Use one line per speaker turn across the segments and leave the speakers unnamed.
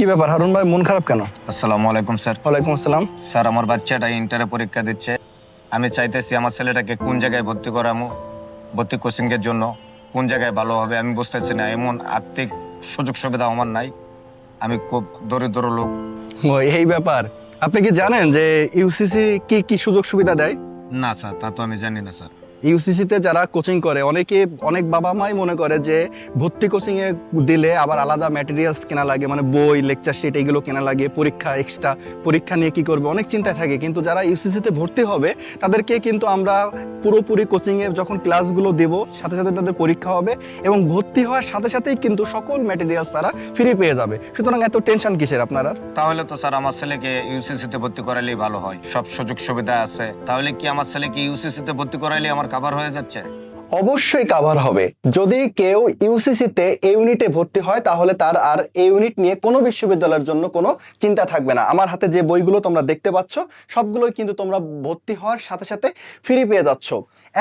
কি ব্যাপার হারুন ভাই, মন খারাপ কেন?
আসসালামু আলাইকুম স্যার।
ওয়ালাইকুম আসসালাম।
স্যার, আমার বাচ্চাটা ইন্টারে পরীক্ষা দিচ্ছে। আমি চাইতেছি আমার ছেলেটাকে কোন জায়গায় ভর্তি করামু, ভর্তি কোচিং এর জন্য কোন জায়গায় ভালো হবে আমি বুঝতেছি না। এমন আর্থিক সুযোগ সুবিধা আমার নাই। আমি খুব দরিদ্র লোক।
ও, এই ব্যাপার। আপনি কি জানেন যে ইউসিসি কি কি সুযোগ সুবিধা দেয়?
না স্যার, তা তো আমি জানি না স্যার।
ইউসিসিতে যারা কোচিং করে অনেক বাবা মাই মনে করে যে ভর্তি কোচিং এ দিলে আবার আলাদা ম্যাটেরিয়ালস কেনা লাগে, মানে বই, লেকচার শিট এইগুলো কেনা লাগে, পরীক্ষা এক্সট্রা পরীক্ষা নিয়ে কি করবে অনেক চিন্তায় থাকে। কিন্তু যারা ইউসিসিতে ভর্তি হবে তাদেরকে কিন্তু আমরা পুরোপুরি কোচিং এ যখন ক্লাসগুলো দেব সাথে সাথে তাদের পরীক্ষা হবে এবং ভর্তি হওয়ার সাথে সাথেই কিন্তু সকল ম্যাটেরিয়ালস তারা ফ্রি পেয়ে যাবে। সুতরাং এত টেনশন কিসের আপনারা?
তাহলে তো স্যার আমার ছেলেকে ইউসিসিতে ভর্তি করাইলেই ভালো হয়, সব সুযোগ সুবিধা আছে। তাহলে কি আমার ছেলেকে ইউসিসিতে ভর্তি করাইলে আমার কভার হয়ে যাচ্ছে?
অবশ্যই কভার হবে। যদি কেউ ইউসিসিতে এ ইউনিটে ভর্তি হয় তাহলে তার আর এ ইউনিট নিয়ে কোনো বিশ্ববিদ্যালয়ের জন্য কোনো চিন্তা থাকবে না। আমার হাতে যে বইগুলো তোমরা দেখতে পাচ্ছ সবগুলোই কিন্তু তোমরা ভর্তি হওয়ার সাথে সাথে ফ্রি পেয়ে যাচ্ছ।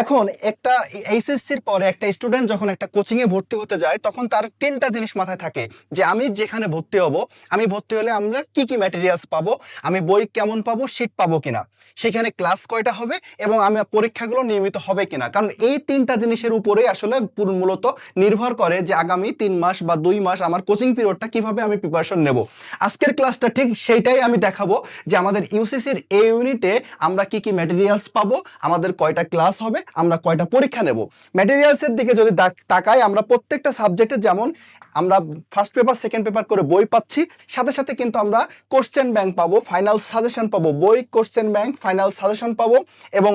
এখন একটা এইচএসসির পরে একটা স্টুডেন্ট যখন একটা কোচিংয়ে ভর্তি হতে যায় তখন তার তিনটা জিনিস মাথায় থাকে যে আমি যেখানে ভর্তি হব, আমি ভর্তি হলে আমরা কি কি ম্যাটেরিয়ালস পাবো, আমি বই কেমন পাবো, শিট পাবো কিনা, সেখানে ক্লাস কয়টা হবে এবং আমি পরীক্ষাগুলো নিয়মিত হবে কিনা। কারণ এই তিনটা জিনিসের উপরেই আসলে মূলত নির্ভর করে যে আগামী 3 মাস বা 2 মাস আমার কোচিং পিরিয়ডটা কিভাবে আমি প্রিপারেশন নেব। আজকের ক্লাসটা ঠিক সেইটাই আমি দেখাবো যে আমাদের ইউসিসির এ ইউনিটে আমরা কি কি ম্যাটেরিয়ালস পাবো, আমাদের কয়টা ক্লাস হবে, আমরা কয়টা পরীক্ষা নেব। ম্যাটেরিয়ালসের দিকে যদি তাকাই, আমরা প্রত্যেকটা সাবজেক্টে যেমন আমরা ফার্স্ট পেপার সেকেন্ড পেপার করে বই পাচ্ছি, সাথে সাথে কিন্তু আমরা কোশ্চেন ব্যাংক পাবো, ফাইনাল সাজেশন পাবো, বই, কোশ্চেন ব্যাংক, ফাইনাল সাজেশন পাবো এবং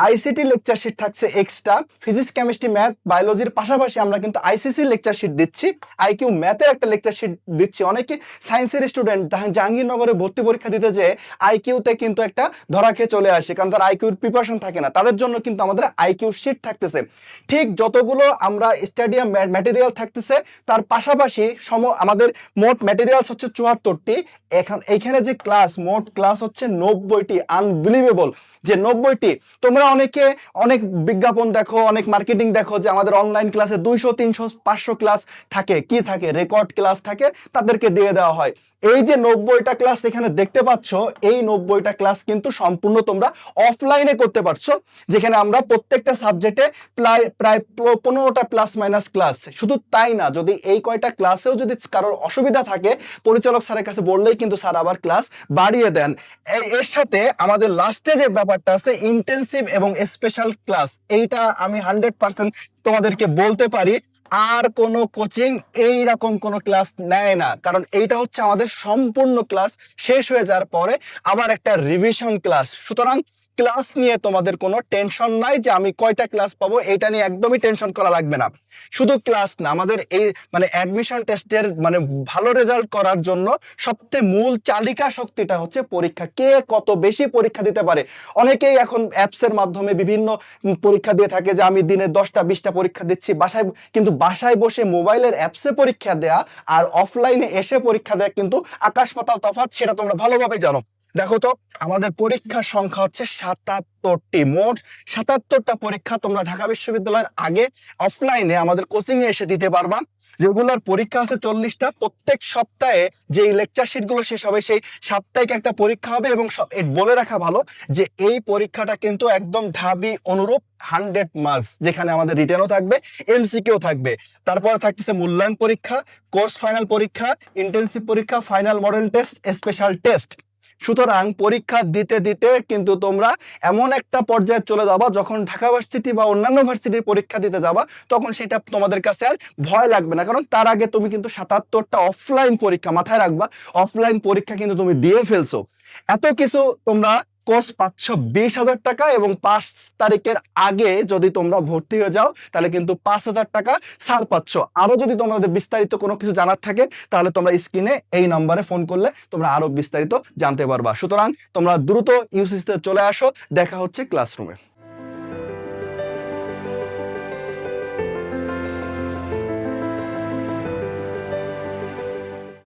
আইসিটি লেকচার শিট থাকছে এক্সট্রা। ফিজিক্স, কেমিস্ট্রি, ম্যাথ, বায়োলজির পাশাপাশি আমরা কিন্তু আইসিসি লেকচার শিট দিচ্ছি, আইকিউ ম্যাথের একটা লেকচার শিট দিচ্ছি। অনেকে সায়েন্সের স্টুডেন্ট জাহাঙ্গীরনগরে ভর্তি পরীক্ষা দিতে যেয়ে আইকিউতে কিন্তু একটা ধরা খেয়ে চলে আসে, কারণ তার আইকিউর প্রিপারেশন থাকে না। তাদের জন্য কিন্তু আমাদের আইকিউ শিট থাকতেছে। ঠিক যতগুলো আমরা স্টাডিয়াম ম্যাটেরিয়াল থাকতেছে তার পাশাপাশি আমাদের মোট ম্যাটেরিয়ালস হচ্ছে 74টি। এইখানে যে ক্লাস, মোট ক্লাস হচ্ছে 90টি। আনবিলিভেবল যে 90টি। তোমরা অনেকে অনেক বিজ্ঞাপন দেখো, অনেক মার্কেটিং দেখো যে আমাদের অনলাইন ক্লাসে 200, 300, 500 ক্লাস থাকে, কি থাকে, রেকর্ড ক্লাস থাকে, তাদেরকে দিয়ে দেওয়া হয়। এই যে 90টা ক্লাস এখানে দেখতে পাচ্ছ, এই 90টা ক্লাস কিন্তু সম্পূর্ণ তোমরা অফলাইনে করতে পারছো, যেখানে আমরা প্রত্যেকটা সাবজেক্টে প্রায় 15টা প্লাস মাইনাস ক্লাস। শুধু তাই না, যদি এই কয়টা ক্লাসেও যদি কারোর অসুবিধা থাকে পরিচালক স্যারের কাছে বললেই কিন্তু স্যার আবার ক্লাস বাড়িয়ে দেন। এর সাথে আমাদের লাস্টে যে ব্যাপারটা আছে ইন্টেনসিভ এবং স্পেশাল ক্লাস, এইটা আমি 100% তোমাদেরকে বলতে পারি আর কোনো কোচিং এইরকম কোনো ক্লাস নেয় না। কারণ এইটা হচ্ছে আমাদের সম্পূর্ণ ক্লাস শেষ হয়ে যাওয়ার পরে আবার একটা রিভিশন ক্লাস। সুতরাং ক্লাস নিয়ে তোমাদের কোনো টেনশন নাই যে আমি কয়টা ক্লাস পাবো, এটা নিয়ে একদমই টেনশন করা লাগবে না। শুধু ক্লাস না, আমাদের এই অ্যাডমিশন টেস্টের ভালো রেজাল্ট করার জন্য সবচেয়ে মূল চালিকা শক্তিটা হচ্ছে পরীক্ষা। কে কত বেশি পরীক্ষা দিতে পারে। অনেকেই এখন অ্যাপসের মাধ্যমে বিভিন্ন পরীক্ষা দিয়ে থাকে যে আমি দিনে 10টা 20টা পরীক্ষা দিচ্ছি বাসায়, কিন্তু বাসায় বসে মোবাইলের অ্যাপসে পরীক্ষা দেয়া আর অফলাইনে এসে পরীক্ষা দেয়া কিন্তু আকাশ পাতাল তফাৎ, সেটা তোমরা ভালোভাবে জানো। দেখো তো, আমাদের পরীক্ষার সংখ্যা হচ্ছে 77টি। মোট 77টা পরীক্ষা তোমরা ঢাকা বিশ্ববিদ্যালয়ের আগে অফলাইনে আমাদের কোচিং এ এসে দিতে পারবা। রেগুলার পরীক্ষা আছে 40টা। প্রত্যেক সপ্তাহে যে লেকচার শিটগুলো শেষ হবে সেই সাপ্তাহিক একটা পরীক্ষা হবে এবং বলে রাখা ভালো যে এই পরীক্ষাটা কিন্তু একদম ঢাবি অনুরূপ 100 মার্কস, যেখানে আমাদের রিটেনও থাকবে, এমসিকিউ থাকবে। তারপর থাকতেছে মূল্যায়ন পরীক্ষা, কোর্স ফাইনাল পরীক্ষা, ইন্টেনসিভ পরীক্ষা, final model test, special test. সুতরাং পরীক্ষা দিতে দিতে কিন্তু তোমরা এমন একটা পর্যায়ে চলে যাবা যখন ঢাকা ভার্সিটি বা অন্যান্য ভার্সিটির পরীক্ষা দিতে যাবা তখন সেটা তোমাদের কাছে আর ভয় লাগবে না। কারণ তার আগে তুমি কিন্তু 77টা অফলাইন পরীক্ষা, মাথায় রাখবা, অফলাইন পরীক্ষা কিন্তু তুমি দিয়ে ফেলছো। এত কিছু তোমরা কোর্স পাচ্ছ 20,000 টাকা এবং 5 তারিখের আগে যদি তোমরা ভর্তি হয়ে যাও তাহলে কিন্তু 5,000 টাকা ছাড় পাচ্ছ। আরো যদি তোমাদের বিস্তারিত কোনো কিছু জানার থাকে তাহলে তোমরা স্ক্রিনে এই নম্বরে ফোন করলে তোমরা আরো বিস্তারিত জানতে পারবা। সুতরাং তোমরা দ্রুত ইউসিসিতে চলে আসো, দেখা হচ্ছে ক্লাসরুমে।